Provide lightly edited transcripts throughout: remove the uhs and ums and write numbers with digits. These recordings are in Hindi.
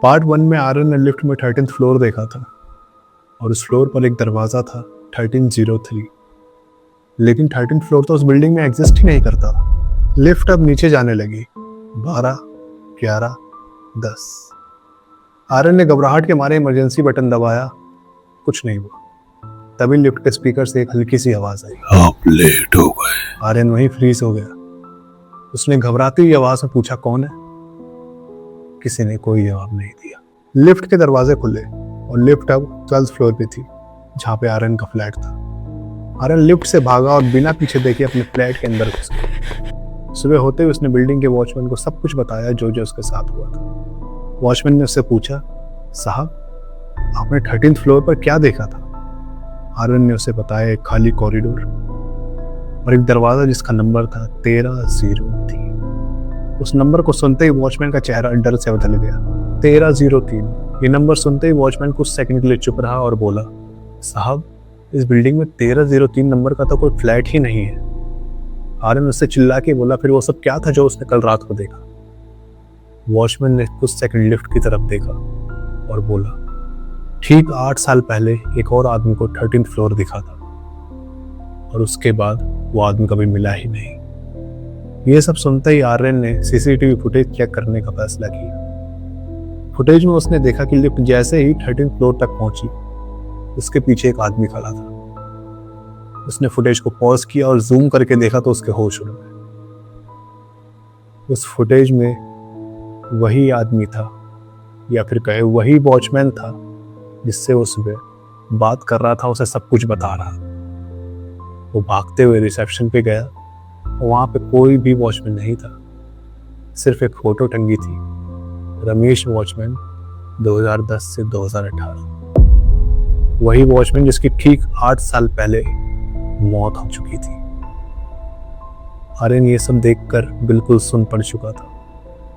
पार्ट 1 में आर्यन ने लिफ्ट में 13th फ्लोर देखा था और उस फ्लोर पर एक दरवाज़ा था 1303। लेकिन 13th फ्लोर तो उस बिल्डिंग में एग्जिस्ट ही नहीं करता। लिफ्ट अब नीचे जाने लगी। 12, 11, 10। आर्यन ने घबराहट के मारे इमरजेंसी बटन दबाया, कुछ नहीं हुआ। तभी लिफ्ट के स्पीकर से एक हल्की सी आवाज़ आई, आप लेट हो गए। आर्यन वहीं फ्रीज हो गया। उसने घबराती हुई आवाज़ में पूछा, कौन है? किसी ने कोई जवाब नहीं दिया। लिफ्ट के दरवाजे खुले और लिफ्ट अब 12th फ्लोर पे थी, जहाँ पे आर्यन का फ्लैट था। आर्यन लिफ्ट से भागा और बिना पीछे देखे अपने फ्लैट के अंदर घुस गया। सुबह होते हुए उसने बिल्डिंग के वॉचमैन को सब कुछ बताया जो उसके साथ हुआ था। वॉचमैन ने उससे पूछा, साहब आपने 13th फ्लोर पर क्या देखा था? आर्यन ने उसे बताया, एक खाली कॉरिडोर और एक दरवाजा जिसका नंबर था 1303। उस नंबर को सुनते ही वॉचमैन का चेहरा डर से बदल गया। 1303। ये नंबर सुनते ही वॉचमैन कुछ सेकंड के लिए चुप रहा और बोला, साहब इस बिल्डिंग में 1303 नंबर का तो कोई फ्लैट ही नहीं है। आर्यन उससे चिल्ला के बोला, फिर वो सब क्या था जो उसने कल रात को देखा? वॉचमैन ने कुछ सेकंड लिफ्ट की तरफ देखा और बोला, ठीक 8 साल पहले एक और आदमी को 13th फ्लोर दिखा था और उसके बाद वो आदमी कभी मिला ही नहीं। ये सब सुनते ही आर्यन ने सीसीटीवी फुटेज चेक करने का फैसला किया। फुटेज में उसने देखा कि लिफ्ट जैसे ही 13th फ्लोर तक पहुंची, उसके पीछे एक आदमी खड़ा था। उसने फुटेज को पॉज किया और जूम करके देखा तो उसके होश उड़ गए। उस फुटेज में वही आदमी था, या फिर कहे वही वॉचमैन था जिससे वो सुबह बात कर रहा था, उसे सब कुछ बता रहा। वो भागते हुए रिसेप्शन पे गया। वहाँ पे कोई भी वॉचमैन नहीं था, सिर्फ एक फोटो टंगी थी, रमेश वॉचमैन 2010 से 2018। वही वॉचमैन जिसकी ठीक 8 साल पहले मौत हो चुकी थी। आर्यन ये सब देखकर बिल्कुल सुन पड़ चुका था।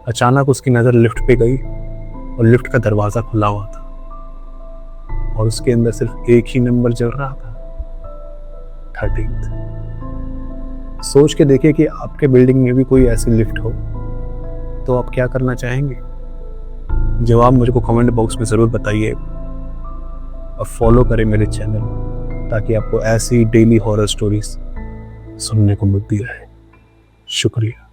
अचानक उसकी नज़र लिफ्ट पे गई और लिफ्ट का दरवाज़ा खुला हुआ था और उसके अंदर सिर्फ एक ही नंबर जल रहा था, 13th। सोच के देखिए कि आपके बिल्डिंग में भी कोई ऐसी लिफ्ट हो तो आप क्या करना चाहेंगे? जवाब मुझे को कमेंट बॉक्स में ज़रूर बताइए और फॉलो करें मेरे चैनल ताकि आपको ऐसी डेली हॉरर स्टोरीज सुनने को मिलती रहे। शुक्रिया।